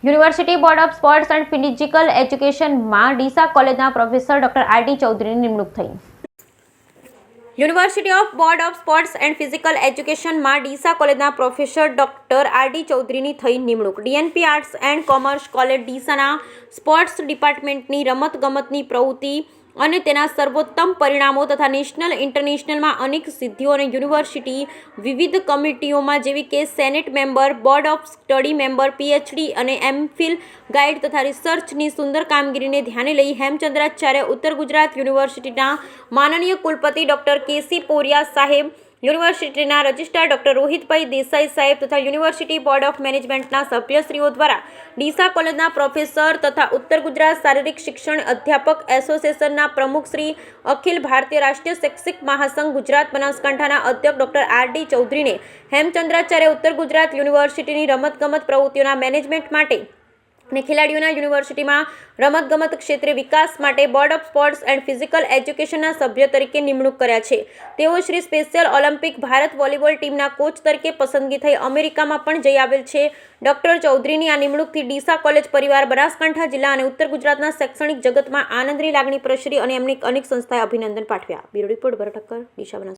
University board of sports and physical એજ્યુકેશનમાં ડીસા કોલેજના professor doctor RD. ચૌધરીની નિમણૂક થઈ. University of board of sports and physical એજ્યુકેશનમાં ડીસા કોલેજના પ્રોફેસર ડોક્ટર આર.ડી. ચૌધરીની થઈ નિમણૂક. DNP arts and commerce college ડીસાના સ્પોર્ટ્સ ડિપાર્ટમેન્ટની રમતગમતની પ્રવૃત્તિ અને તેના સર્વોત્તમ પરિણામો તથા નેશનલ ઇન્ટરનેશનલમાં અનેક સિદ્ધિઓ અને યુનિવર્સિટી વિવિધ કમિટીઓમાં જેવી કે senate member, board of study member, PhD અને એમફિલ ગાઈડ તથા રિસર્ચની સુંદર કામગીરીને ધ્યાને લઈ હેમચંદ્રાચાર્ય ઉત્તર ગુજરાત યુનિવર્સિટીના માનનીય કુલપતિ ડૉક્ટર કે.સી. પોરિયા સાહેબ, યુનિવર્સિટીના રજિસ્ટ્રાર ડૉક્ટર રોહિતભાઈ દેસાઈ સાહેબ તથા યુનિવર્સિટી બોર્ડ ઓફ મેનેજમેન્ટના સભ્યશ્રીઓ દ્વારા ડીસા કોલેજના પ્રોફેસર તથા ઉત્તર ગુજરાત શારીરિક શિક્ષણ અધ્યાપક એસોસિએશનના પ્રમુખ શ્રી, અખિલ ભારતીય રાષ્ટ્રીય શૈક્ષિક મહાસંઘ ગુજરાત બનાસકાંઠાના અધ્યક્ષ ડૉક્ટર આર.ડી. ચૌધરીને હેમચંદ્રાચાર્ય ઉત્તર ગુજરાત યુનિવર્સિટીની રમતગમત પ્રવૃત્તિઓના મેનેજમેન્ટ માટે અને ખેલાડીઓના યુનિવર્સિટીમાં રમતગમત ક્ષેત્રે વિકાસ માટે board of sports and physical એજ્યુકેશનના સભ્ય તરીકે નિમણૂક કર્યા છે. તેઓ Shri special Olympic Bharat volleyball ટીમના કોચ તરીકે પસંદગી થઈ અમેરિકામાં પણ જઈ આવેલ છે. ડૉક્ટર ચૌધરીની આ નિમણૂકથી ડીસા કોલેજ પરિવાર, બનાસકાંઠા જિલ્લા અને ઉત્તર ગુજરાતના શૈક્ષણિક જગતમાં આનંદની લાગણી પ્રસરી અને એમની અનેક સંસ્થાએ અભિનંદન પાઠવ્યા. બ્યુરો રિપોર્ટ ભરત ઠક્કર, ડીસા, બનાસકાંઠા.